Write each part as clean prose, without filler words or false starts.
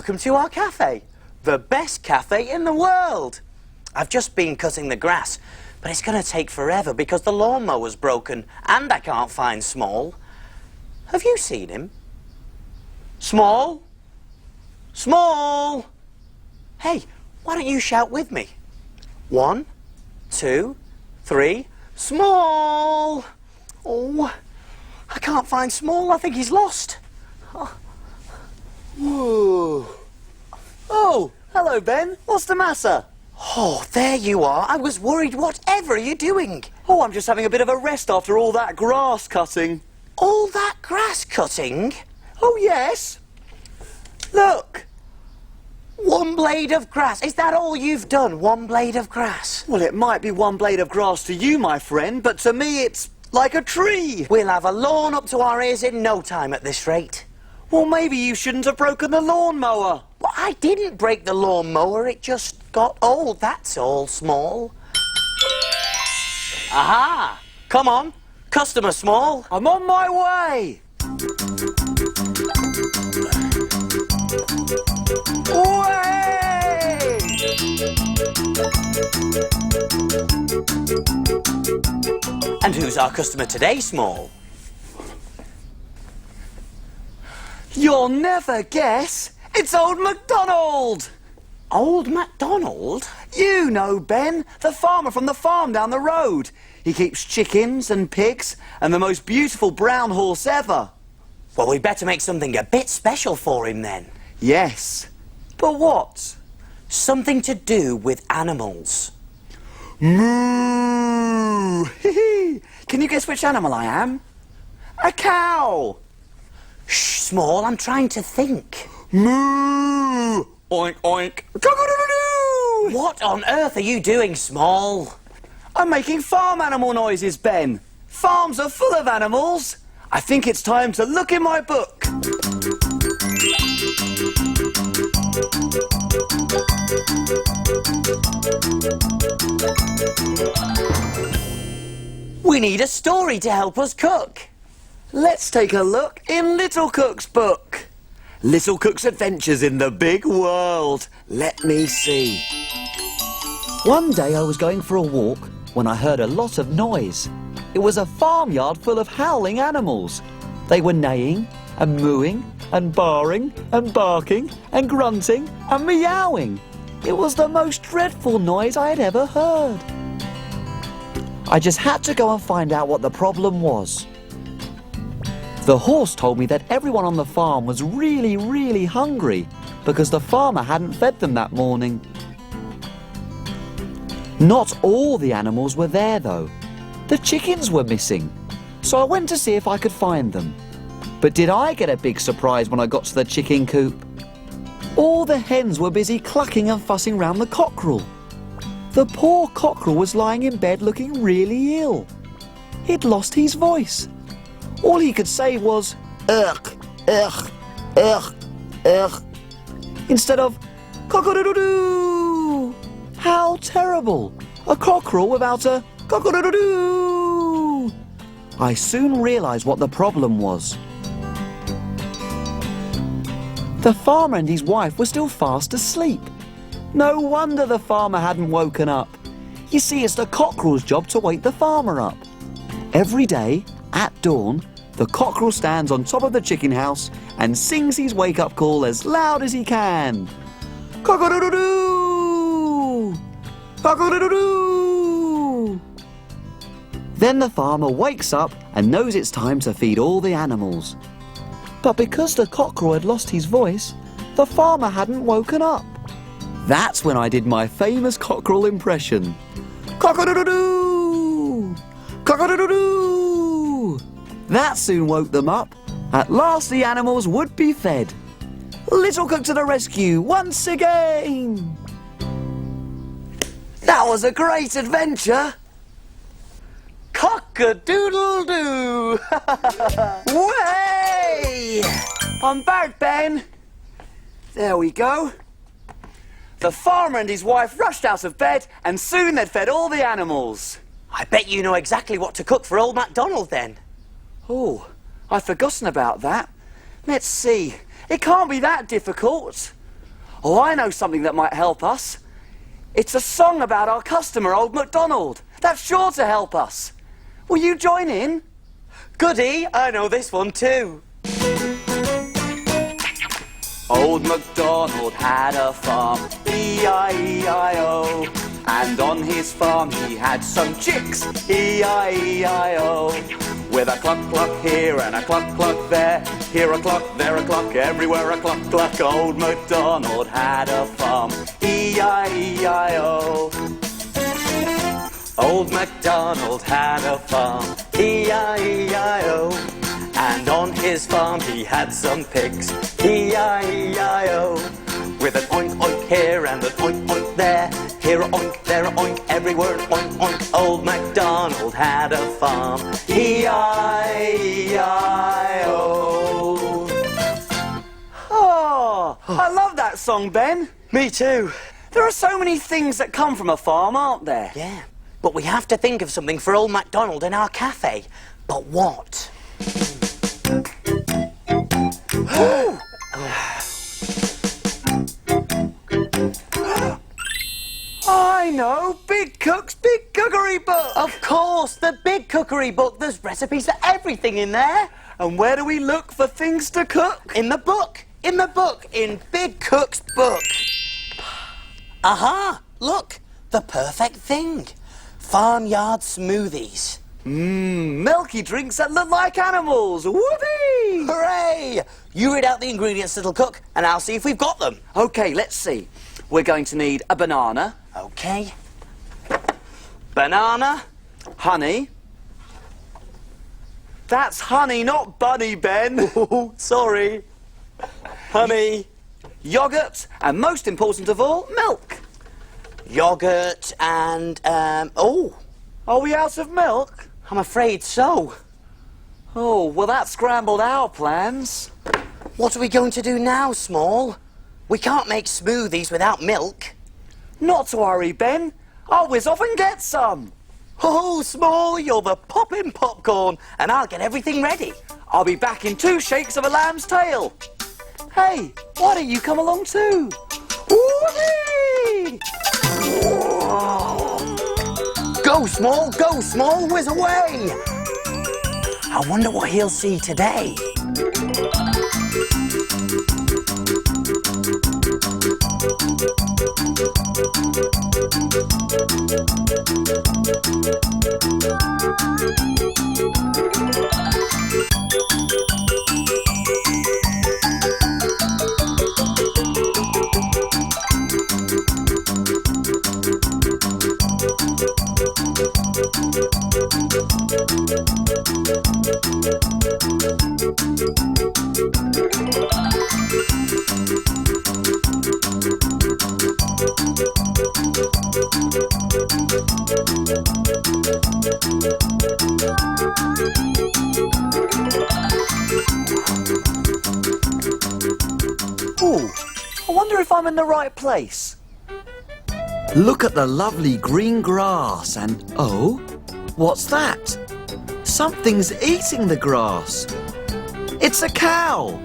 Welcome to our cafe. The best cafe in the world. I've just been cutting the grass, but it's going to take forever because the lawnmower's broken and I can't find Small. Have you seen him? Small? Small! Hey, why don't you shout with me? 1, 2, 3, Small! Oh, I can't find Small. I think he's lost. Oh. Whoa. Oh, hello, Ben. What's the matter? Oh, there you are. I was worried. Whatever are you doing? Oh, I'm just having a bit of a rest after all that grass cutting. All that grass cutting? Oh, yes. Look. One blade of grass. Is that all you've done? One blade of grass? Well, it might be one blade of grass to you, my friend, but to me it's like a tree. We'll have a lawn up to our ears in no time at this rate. Well, maybe you shouldn't have broken the lawnmower. Well, I didn't break the lawnmower. It just got old, that's all, Small. Aha! Come on. Customer, Small. I'm on my way. Way! And who's our customer today, Small? You'll never guess. It's old Macdonald. Old Macdonald? You know Ben, the farmer from the farm down the road. He keeps chickens and pigs and the most beautiful brown horse ever. Well, we better make something a bit special for him then. Yes. But what? Something to do with animals. Moo! Can you guess which animal I am? A cow! Shh, Small, I'm trying to think. Moo! Oink, oink. Cock-a-doodle-doo! What on earth are you doing, Small? I'm making farm animal noises, Ben. Farms are full of animals. I think it's time to look in my book. We need a story to help us cook. Let's take a look in Little Cook's book. Little Cook's Adventures in the Big World. Let me see. One day I was going for a walk when I heard a lot of noise. It was a farmyard full of howling animals. They were neighing and mooing and baaing and barking and grunting and meowing. It was the most dreadful noise I had ever heard. I just had to go and find out what the problem was. The horse told me that everyone on the farm was really, really hungry because the farmer hadn't fed them that morning. Not all the animals were there though. The chickens were missing, so I went to see if I could find them. But did I get a big surprise when I got to the chicken coop? All the hens were busy clucking and fussing round the cockerel. The poor cockerel was lying in bed looking really ill. He'd lost his voice. All he could say was, ugh, ugh, ugh, ugh, instead of cock-a-doodle-doo. How terrible! A cockerel without a cock-a-doodle-doo. I soon realised what the problem was. The farmer and his wife were still fast asleep. No wonder the farmer hadn't woken up. You see, it's the cockerel's job to wake the farmer up. Every day, at dawn, the cockerel stands on top of the chicken house and sings his wake-up call as loud as he can. Cock-a-doodle-doo! Cock-a-doodle-doo! Then the farmer wakes up and knows it's time to feed all the animals. But because the cockerel had lost his voice, the farmer hadn't woken up. That's when I did my famous cockerel impression. Cock-a-doodle-doo! Cock-a-doodle-doo! That soon woke them up. At last the animals would be fed. Little Cook to the rescue once again! That was a great adventure! Cock-a-doodle-doo! Way! I'm back, Ben. There we go. The farmer and his wife rushed out of bed and soon they'd fed all the animals. I bet you know exactly what to cook for old Macdonald then. Oh, I'd forgotten about that. Let's see. It can't be that difficult. Oh, I know something that might help us. It's a song about our customer, old Macdonald. That's sure to help us. Will you join in? Goody, I know this one too. Old MacDonald had a farm, E-I-E-I-O. And on his farm he had some chicks, E-I-E-I-O. With a cluck cluck here and a cluck cluck there. Here a cluck, there a cluck, everywhere a cluck cluck. Old MacDonald had a farm, E-I-E-I-O. Old MacDonald had a farm, E-I-E-I-O. And on his farm he had some pigs, E-I-E-I-O. With an oink oink here and an oink oink there. Here a oink, there a oink, everywhere an oink oink. Old MacDonald had a farm, E-I-E-I-O. Oh, I love that song, Ben. Me too. There are so many things that come from a farm, aren't there? Yeah, but we have to think of something for old MacDonald in our cafe. But what? I know! Big Cook's Big Cookery Book! Of course, the big cookery book. There's recipes for everything in there. And where do we look for things to cook? In the book. In the book. In Big Cook's book. Aha! Look, the perfect thing. Farmyard smoothies. Milky drinks that look like animals! Whoopee! Hooray! You read out the ingredients, little cook, and I'll see if we've got them. OK, let's see. We're going to need a banana. OK. Banana. Honey. That's honey, not bunny, Ben. Oh, sorry. Honey. Yoghurt, and most important of all, milk. Yoghurt and, oh. Are we out of milk? I'm afraid so. Oh, well, that scrambled our plans. What are we going to do now, Small? We can't make smoothies without milk. Not to worry, Ben. I'll whiz off and get some. Oh, Small, you're the poppin' popcorn, and I'll get everything ready. I'll be back in 2 shakes of a lamb's tail. Hey, why don't you come along too? Whoopee! Go, Small, whiz away! I wonder what he'll see today. Ooh, I wonder if I'm in the right place. Look at the lovely green grass and, oh, what's that? Something's eating the grass. It's a cow.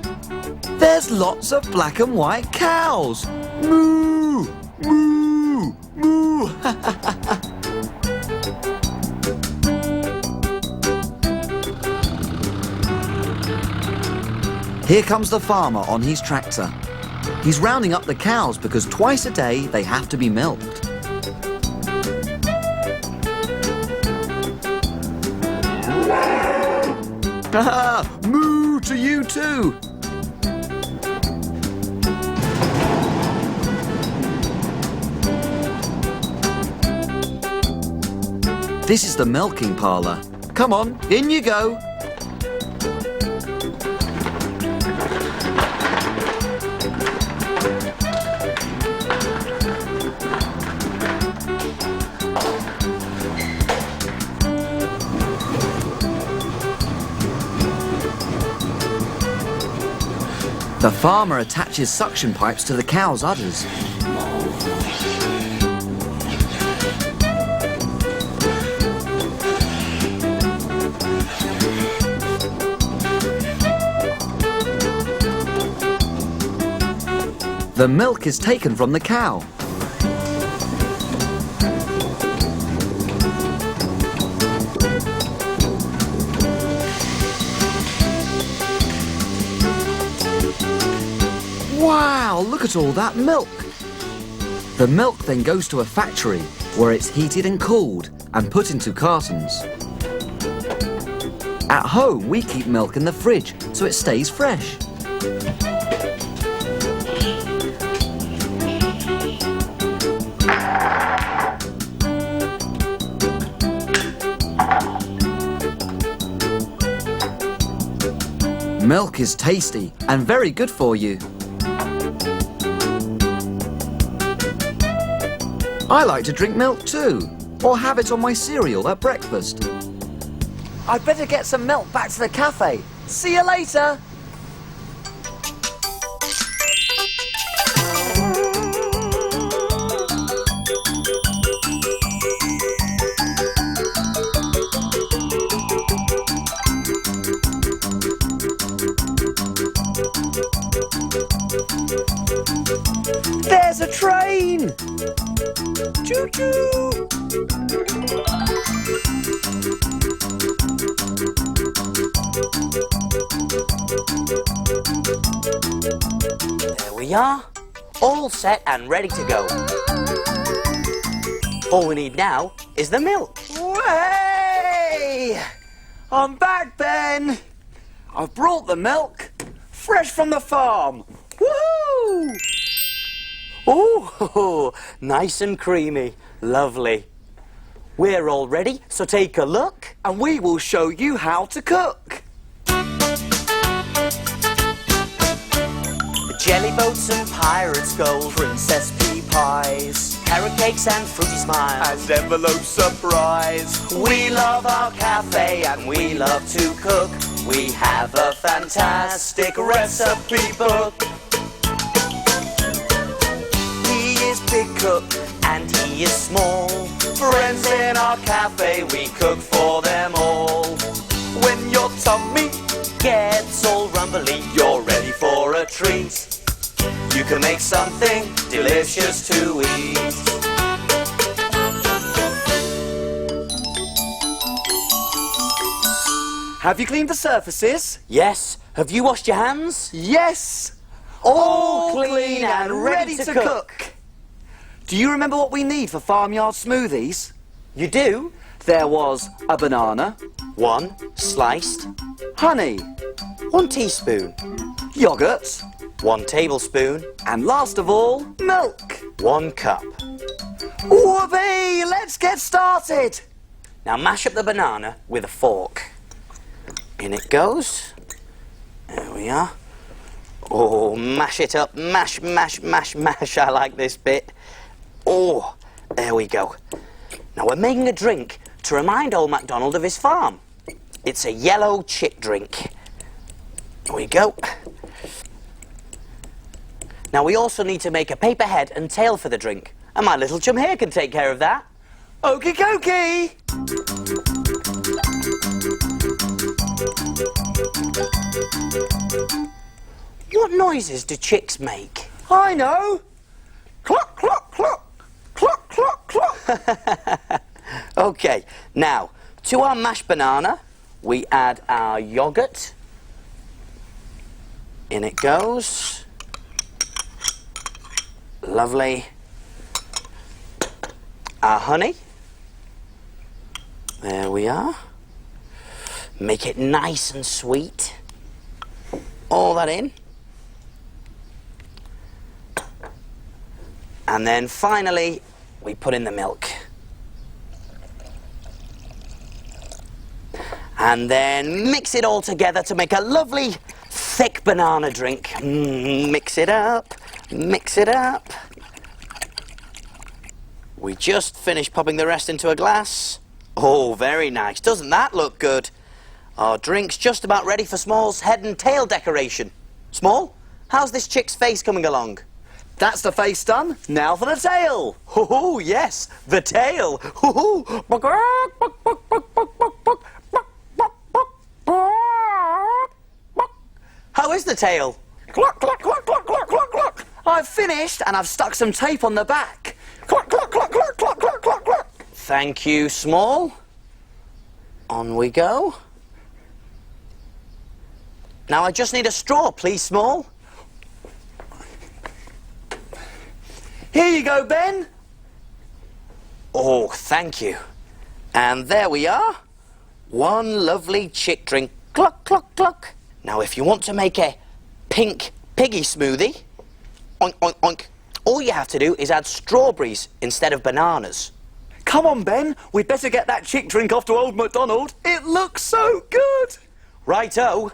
There's lots of black and white cows. Moo, moo, moo. Here comes the farmer on his tractor. He's rounding up the cows because twice a day they have to be milked. Moo to you too! This is the milking parlour. Come on, in you go. The farmer attaches suction pipes to the cow's udders. The milk is taken from the cow. Wow, look at all that milk. The milk then goes to a factory where it's heated and cooled and put into cartons. At home, we keep milk in the fridge so it stays fresh. Milk is tasty and very good for you. I like to drink milk too, or have it on my cereal at breakfast. I'd better get some milk back to the cafe. See you later. There's a train! Choo-choo! There we are, all set and ready to go. All we need now is the milk. Hey! I'm back, Ben! I've brought the milk, fresh from the farm. Woohoo! Oh, nice and creamy. Lovely. We're all ready, so take a look. And we will show you how to cook. Jelly boats and pirates' gold, princess pea pies, carrot cakes and fruity smiles, And envelope surprise. We love our cafe and we love to cook. We have a fantastic recipe book. He is big cook and he is small. Friends in our cafe, we cook for them all. When your tummy gets all rumbly, you're ready for a treat. You can make something delicious to eat. Have you cleaned the surfaces? Yes. Have you washed your hands? Yes! All clean and ready to cook. Do you remember what we need for farmyard smoothies? You do? There was a banana, 1 sliced, honey, 1 teaspoon, yogurt, 1 tablespoon, and last of all, milk. 1 cup. Whoopee! Let's get started! Now mash up the banana with a fork. In it goes. There we are. Oh, mash it up. Mash, mash, mash, mash. I like this bit. Oh, there we go. Now we're making a drink to remind old Macdonald of his farm. It's a yellow chick drink. There we go. Now we also need to make a paper head and tail for the drink. And my little chum here can take care of that. Okie dokie! What noises do chicks make? I know! Cluck, cluck, cluck! Cluck, cluck, cluck! Okay, now, to our mashed banana, we add our yogurt. In it goes. Lovely. Our honey. There we are. Make it nice and sweet. All that in. And then finally, we put in the milk. And then mix it all together to make a lovely, thick banana drink. Mix it up, mix it up. We just finished popping the rest into a glass. Oh, very nice. Doesn't that look good? Our drink's just about ready for Small's head and tail decoration. Small, how's this chick's face coming along? That's the face done. Now for the tail. Oh, yes, the tail. How is the tail? Cluck, cluck, cluck, cluck, cluck, cluck, cluck. I've finished and I've stuck some tape on the back. Cluck, cluck, cluck, cluck, cluck, cluck, cluck, cluck. Thank you, Small. On we go. Now I just need a straw, please, Small. Here you go, Ben. Oh, thank you. And there we are. One lovely chick drink. Cluck, cluck, cluck. Now, if you want to make a pink piggy smoothie, oink, oink, oink, all you have to do is add strawberries instead of bananas. Come on, Ben. We'd better get that chick drink off to old Macdonald. It looks so good. Righto.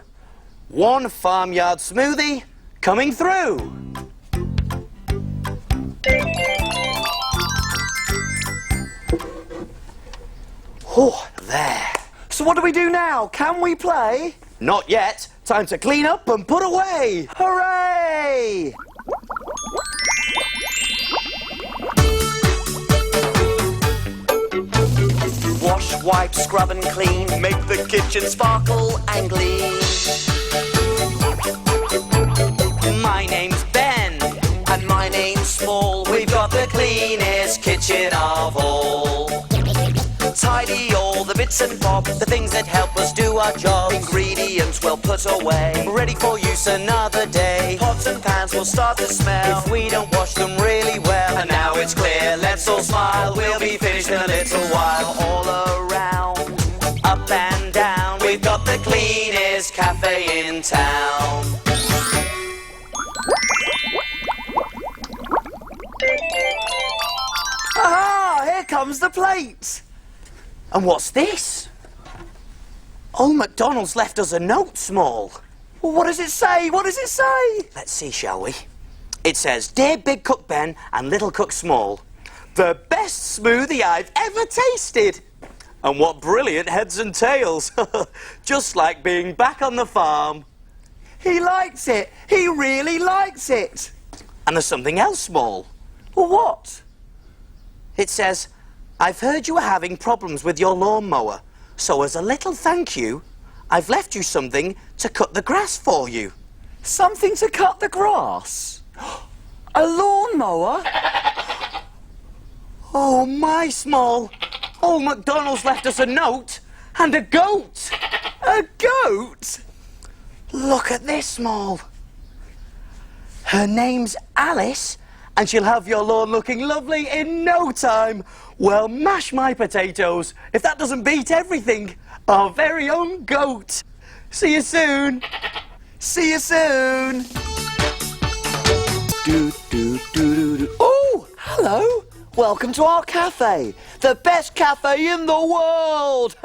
One farmyard smoothie coming through. Oh, there. So what do we do now? Can we play? Not yet. Time to clean up and put away. Hooray! Wash, wipe, scrub and clean. Make the kitchen sparkle and gleam. My name's Ben. And my name's Small. We've got the cleanest kitchen of all. Tidy all the bits and bobs, The things that help us do our jobs. ingredients well put away. Ready for use another day. Pots and pans will start to smell. If we don't wash them really well. And now it's clear, let's all smile. We'll be finished in a little while. All around, Up and down. we've got the cleanest cafe in town. Aha! Here comes the plate. And what's this? Old Macdonald's left us a note, Small. Well, what does it say? What does it say? Let's see, shall we? It says, Dear Big Cook Ben and Little Cook Small, the best smoothie I've ever tasted. And what brilliant heads and tails. Just like being back on the farm. He likes it. He really likes it. And there's something else, Small. Well, what? It says, I've heard you were having problems with your lawnmower, so as a little thank you, I've left you something to cut the grass for you. Something to cut the grass? A lawnmower? Oh, my Small. Old Macdonald's left us a note and a goat. A goat? Look at this, Small. Her name's Alice, and she'll have your lawn looking lovely in no time. Well, mash my potatoes, if that doesn't beat everything. Our very own goat. See you soon. See you soon. Do, do, do, do, do. Oh, hello. Welcome to our cafe. The best cafe in the world.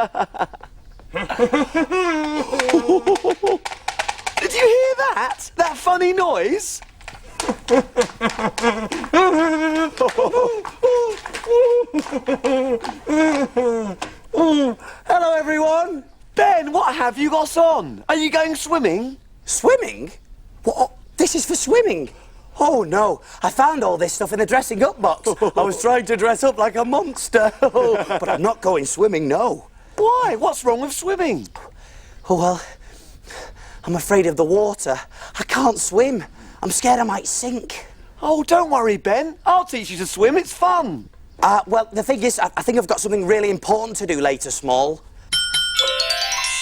Did you hear that? That funny noise? Hello, everyone. Ben, what have you got on? Are you going swimming? Swimming? What? This is for swimming. Oh, no. I found all this stuff in the dressing up box. I was trying to dress up like a monster. But I'm not going swimming, no. Why? What's wrong with swimming? Oh, well, I'm afraid of the water. I can't swim. I'm scared I might sink. Oh, don't worry, Ben. I'll teach you to swim. It's fun. Well, the thing is, I think I've got something really important to do later, Small.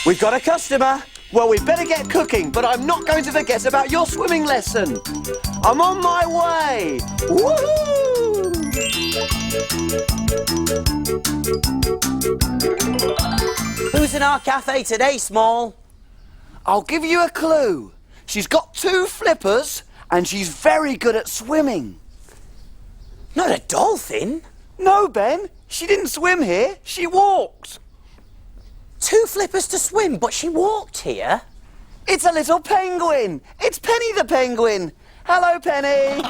We've got a customer. Well, we better get cooking, but I'm not going to forget about your swimming lesson. I'm on my way. Woohoo! Who's in our cafe today, Small? I'll give you a clue. She's got 2 flippers, and she's very good at swimming. Not a dolphin. No, Ben. She didn't swim here. She walked. 2 flippers to swim, but she walked here. It's a little penguin. It's Penny the penguin. Hello, Penny.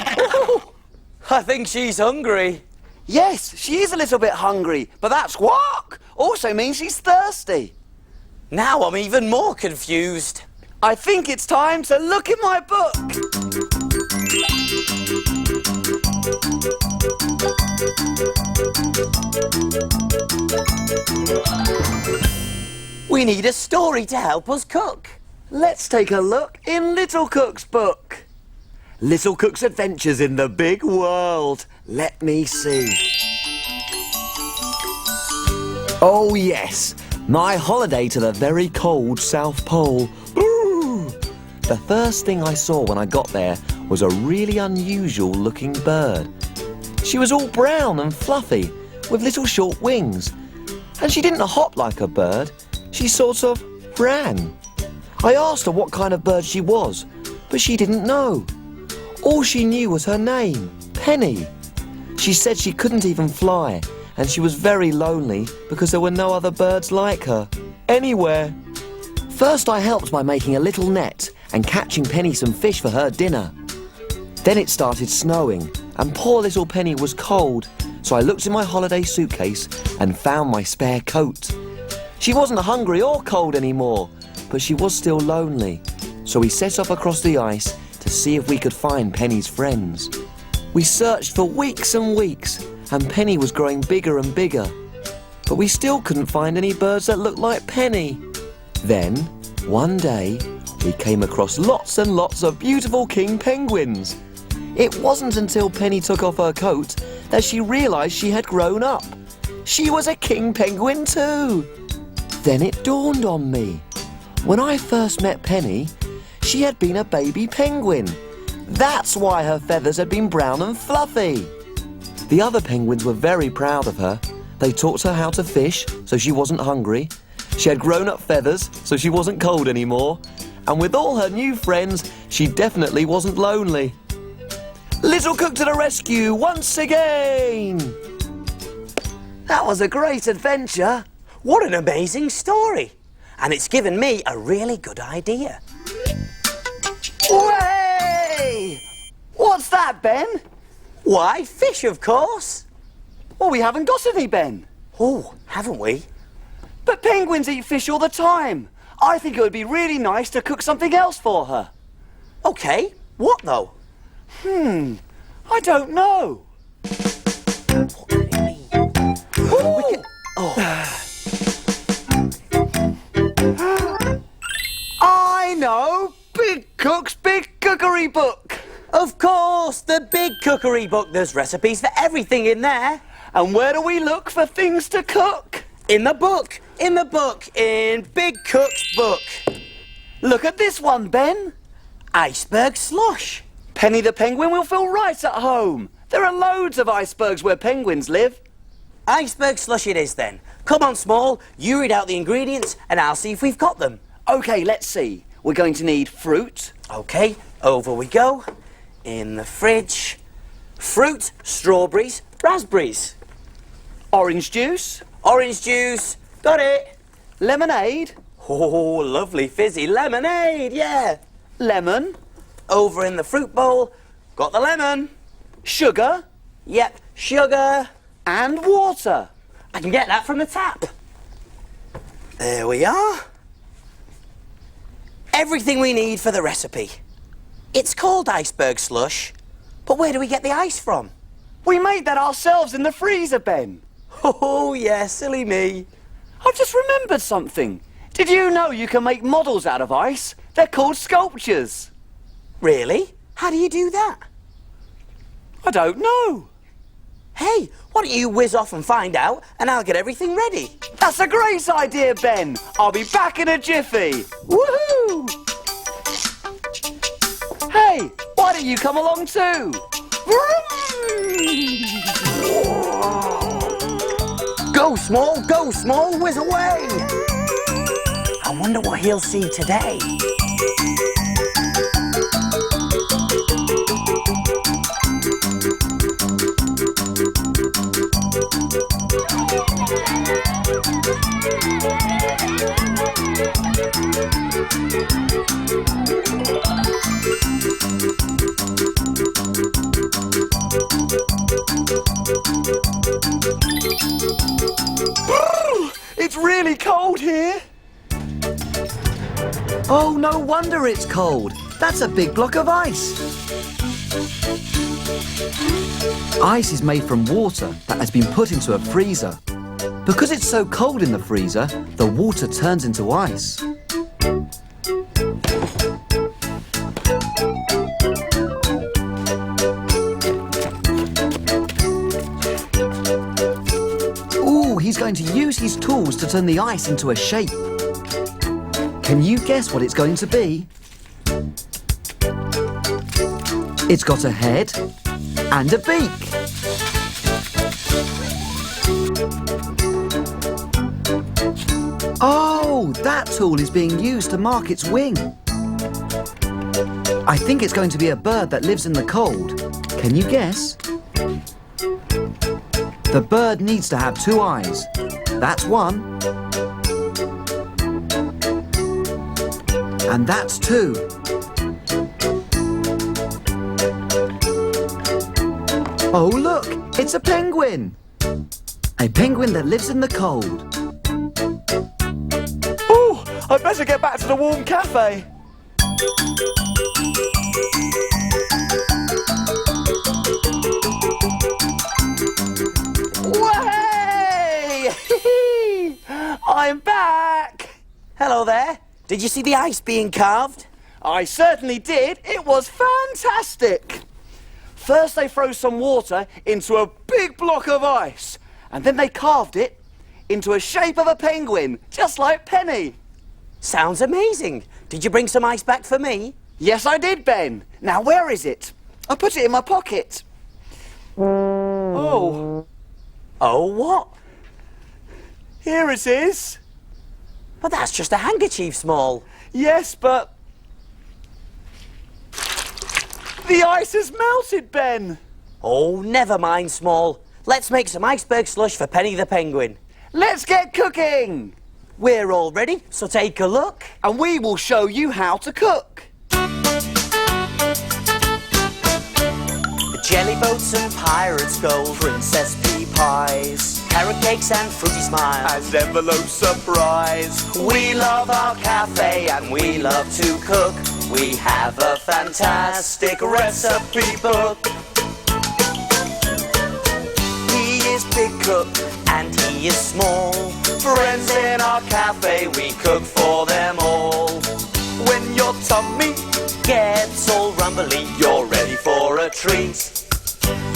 I think she's hungry. Yes, she is a little bit hungry, but that squawk also means she's thirsty. Now I'm even more confused. I think it's time to look in my book. We need a story to help us cook. Let's take a look in Little Cook's book. Little Cook's Adventures in the Big World. Let me see. Oh, yes. My holiday to the very cold South Pole. Ooh. The first thing I saw when I got there was a really unusual looking bird. She was all brown and fluffy, with little short wings. And she didn't hop like a bird. She sort of ran. I asked her what kind of bird she was, but she didn't know. All she knew was her name, Penny. She said she couldn't even fly, and she was very lonely because there were no other birds like her, anywhere. First I helped by making a little net and catching Penny some fish for her dinner. Then it started snowing, and poor little Penny was cold, so I looked in my holiday suitcase and found my spare coat. She wasn't hungry or cold anymore, but she was still lonely, so we set off across the ice to see if we could find Penny's friends. We searched for weeks and weeks, and Penny was growing bigger and bigger, but we still couldn't find any birds that looked like Penny. Then, one day, we came across lots and lots of beautiful king penguins. It wasn't until Penny took off her coat that she realised she had grown up. She was a king penguin too. Then it dawned on me. When I first met Penny, she had been a baby penguin. That's why her feathers had been brown and fluffy. The other penguins were very proud of her. They taught her how to fish, so she wasn't hungry. She had grown-up feathers, so she wasn't cold anymore. And with all her new friends, she definitely wasn't lonely. Little Cook to the rescue once again! That was a great adventure. What an amazing story. And it's given me a really good idea. Way! What's that, Ben? Why, fish, of course. Well, we haven't got any, Ben. Oh, haven't we? But penguins eat fish all the time. I think it would be really nice to cook something else for her. OK, what though? I don't know. What could it mean? I know! Big Cook's Big Cookery Book! Of course, the big cookery book. There's recipes for everything in there. And where do we look for things to cook? In the book, in Big Cook's book. Look at this one, Ben. Iceberg Slush. Penny the penguin will feel right at home. There are loads of icebergs where penguins live. Iceberg Slush it is then. Come on, Small, you read out the ingredients and I'll see if we've got them. OK, let's see. We're going to need fruit. OK, over we go. In the fridge. Fruit, strawberries, raspberries. Orange juice. Orange juice, got it. Lemonade. Oh, lovely fizzy lemonade, yeah. Lemon. Over in the fruit bowl, got the lemon. Sugar. Yep, sugar. And water. I can get that from the tap. There we are. Everything we need for the recipe. It's called Iceberg Slush, but where do we get the ice from? We made that ourselves in the freezer, Ben. Oh, yeah, silly me. I've just remembered something. Did you know you can make models out of ice? They're called sculptures. Really? How do you do that? I don't know. Hey, why don't you whiz off and find out, and I'll get everything ready. That's a great idea, Ben. I'll be back in a jiffy. Woohoo! Hey, why don't you come along too? Go, Small, whiz away. I wonder what he'll see today. It's really cold here. Oh, no wonder it's cold. That's a big block of ice. Ice is made from water that has been put into a freezer. Because it's so cold in the freezer, the water turns into ice. he's going to use his tools to turn the ice into a shape. Can you guess what it's going to be? It's got a head and a beak. Oh, that tool is being used to mark its wing. I think it's going to be a bird that lives in the cold. Can you guess? The bird needs to have 2 eyes. That's 1. And that's 2. Oh, look! It's a penguin! A penguin that lives in the cold. Oh, I'd better get back to the warm cafe. Way! I'm back! Hello there. Did you see the ice being carved? I certainly did. It was fantastic. First they froze some water into a big block of ice, and then they carved it into a shape of a penguin, just like Penny. Sounds amazing. Did you bring some ice back for me? Yes, I did, Ben. Now, where is it? I put it in my pocket. Oh, Oh, what? here it is. But that's just a handkerchief, Small. Yes, but the ice has melted, Ben. Oh, never mind, Small. Let's make some iceberg slush for Penny the penguin. Let's get cooking. We're all ready, so take a look. And we will show you how to cook. Jelly boats and pirates' gold, princess pea pies, carrot cakes and fruity smiles, And envelope surprise. We love our cafe and we love to cook. We have a fantastic recipe book. He is big cook and he is small. Friends in our cafe, we cook for them all. When your tummy gets all rumbly, you're ready for a treat.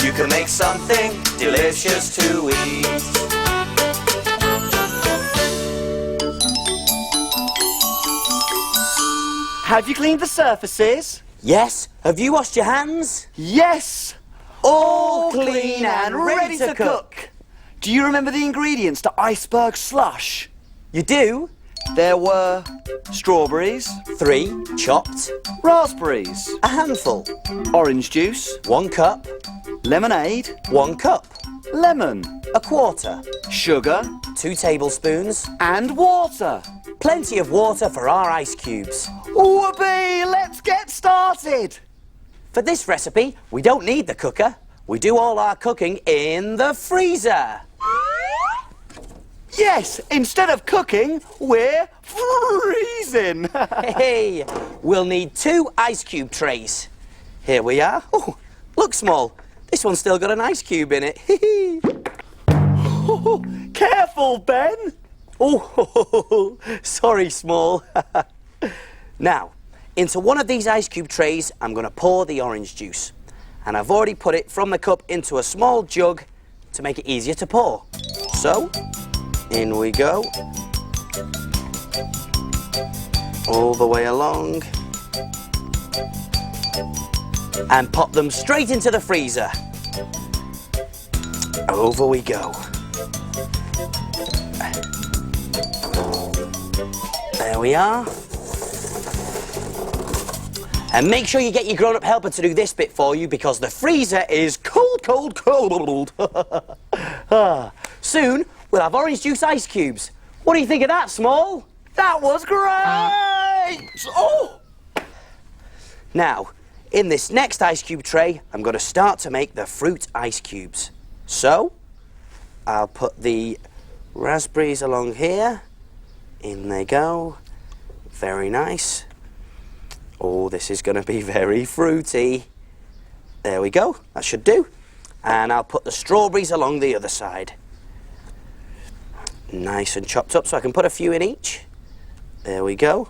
You can make something delicious to eat. Have you cleaned the surfaces? Yes, have you washed your hands? Yes. All clean and ready to cook. Do you remember the ingredients to Iceberg Slush? You do? There were strawberries, 3 chopped, raspberries, a handful, orange juice, 1 cup, lemonade, 1 cup, lemon, a quarter, sugar, 2 tablespoons, and water. plenty of water for our ice cubes. Whoopee! Let's get started! For this recipe, we don't need the cooker. We do all our cooking in the freezer. Yes, instead of cooking, we're freezing. Hey, we'll need 2 ice cube trays. Here we are. Oh, look, Small. This one's still got an ice cube in it. Careful, Ben. Oh, sorry, Small. Now, into one of these ice cube trays, I'm going to pour the orange juice. And I've already put it from the cup into a small jug to make it easier to pour. So, in we go. All the way along. And pop them straight into the freezer. Over we go. There we are. And make sure you get your grown-up helper to do this bit for you because the freezer is cold, cold, cold. Soon, we'll have orange juice ice cubes. What do you think of that, Small? That was great! Oh! Now, in this next ice cube tray, I'm going to start to make the fruit ice cubes. So, I'll put the raspberries along here. In they go. Very nice. Oh, this is going to be very fruity. There we go. That should do. And I'll put the strawberries along the other side. Nice and chopped up, so I can put a few in each. There we go.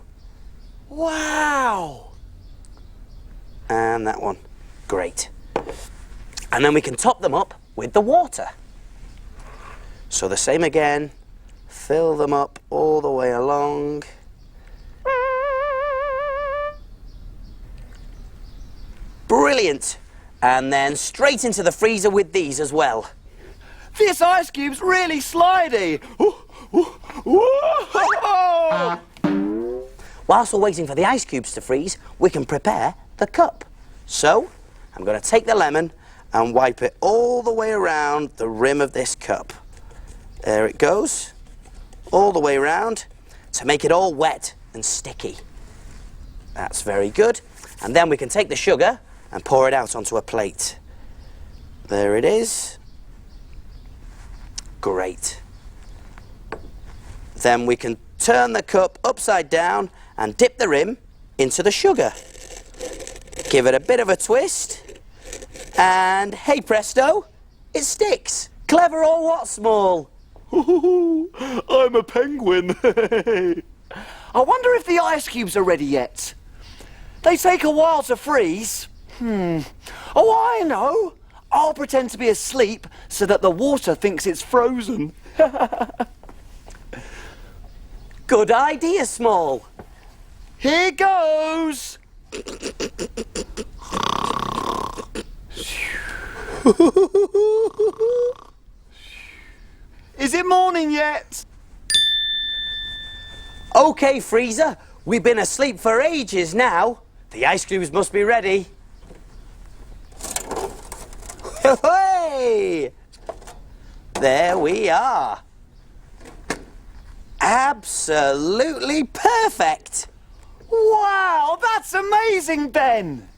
Wow! And that one. Great. And then we can top them up with the water. So the same again, fill them up all the way along. Brilliant! And then straight into the freezer with these as well. This ice cube's really slidey. Whilst we're waiting for the ice cubes to freeze, we can prepare the cup. So, I'm going to take the lemon and wipe it all the way around the rim of this cup. There it goes, all the way around, to make it all wet and sticky. That's very good. And then we can take the sugar and pour it out onto a plate. There it is. Great. Then we can turn the cup upside down and dip the rim into the sugar. Give it a bit of a twist, and hey presto, it sticks. Clever or what, Small? I'm a penguin. I wonder if the ice cubes are ready yet. They take a while to freeze. Oh, I know. I'll pretend to be asleep so that the water thinks it's frozen. Good idea, Small. Here goes. Is it morning yet? Okay, freezer. We've been asleep for ages now. The ice cubes must be ready. Hey! There we are. Absolutely perfect. Wow, that's amazing, Ben.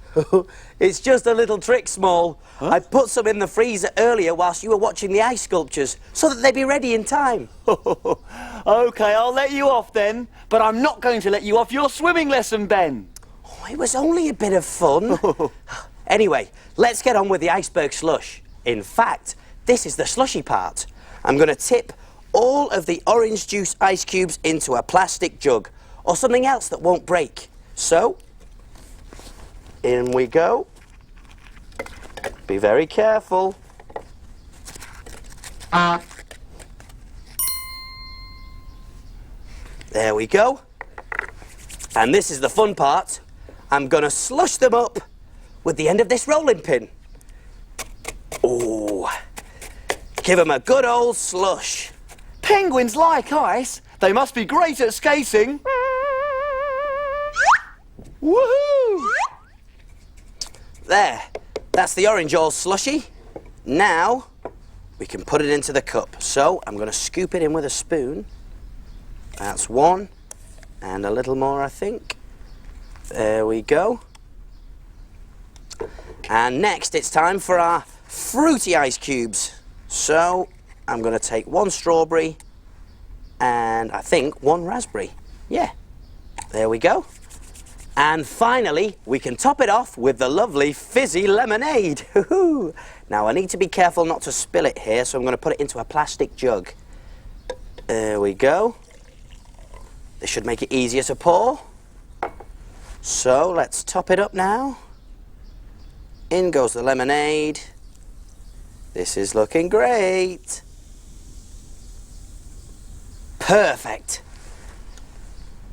It's just a little trick, Small. Huh? I put some in the freezer earlier whilst you were watching the ice sculptures so that they'd be ready in time. OK, I'll let you off then, but I'm not going to let you off your swimming lesson, Ben. Oh, it was only a bit of fun. Anyway, let's get on with the iceberg slush. In fact, this is the slushy part. I'm going to tip all of the orange juice ice cubes into a plastic jug or something else that won't break. So, in we go. Be very careful. There we go. And this is the fun part. I'm going to slush them up with the end of this rolling pin. Ooh. Give them a good old slush. Penguins like ice. They must be great at skating. Woohoo! There. That's the orange all slushy. Now, we can put it into the cup. So, I'm going to scoop it in with a spoon. That's one. And a little more, I think. There we go. And next, it's time for our fruity ice cubes. So, I'm going to take one strawberry and I think one raspberry. Yeah, there we go. And finally, we can top it off with the lovely Fizzy Lemonade. Now, I need to be careful not to spill it here, so I'm going to put it into a plastic jug. There we go. This should make it easier to pour. So, let's top it up now. In goes the lemonade. This is looking great. Perfect.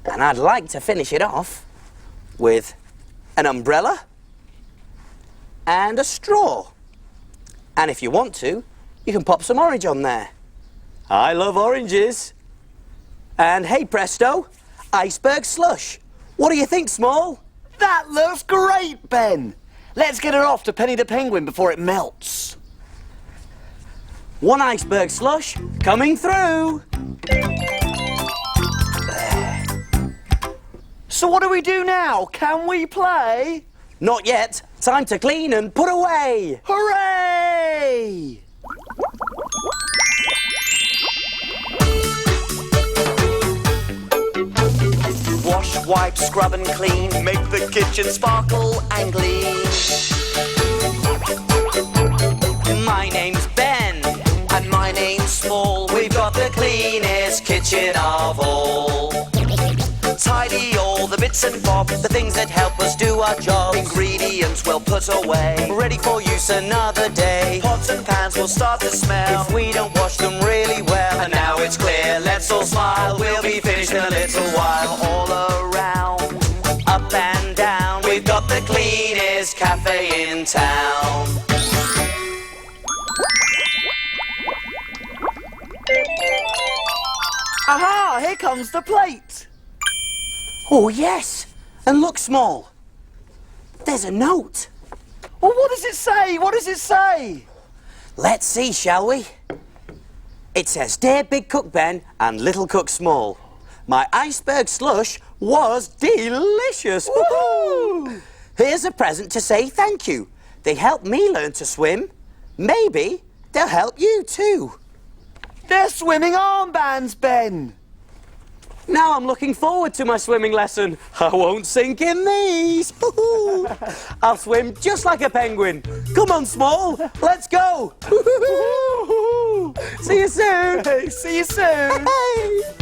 And I'd like to finish it off with an umbrella and a straw. And if you want to, you can pop some orange on there. I love oranges. And hey presto, iceberg slush. What do you think, Small? That looks great, Ben. Let's get it off to Penny the Penguin before it melts. One iceberg slush coming through. There. So what do we do now? Can we play? Not yet. Time to clean and put away. Hooray! Wash, wipe, scrub and clean. Make the kitchen sparkle and gleam. My name's Ben. And my name's Small. We've got the cleanest kitchen of all. Tidy all the bits and bobs, the things that help us do our job. Ingredients we'll put away, Ready for use another day. pots and pans will start to smell If we don't wash them really well. in town. Aha! Here comes the plate. Oh, yes. And look, Small. There's a note. Well, what does it say? What does it say? Let's see, shall we? It says, Dear Big Cook Ben and Little Cook Small, my Iceberg Slush was delicious. Woohoo! Here's a present to say thank you. They helped me learn to swim. Maybe they'll help you too. They're swimming armbands, Ben. Now I'm looking forward to my swimming lesson. I won't sink in these. I'll swim just like a penguin. Come on, Small, let's go. See you soon. Hey, see you soon. Hey.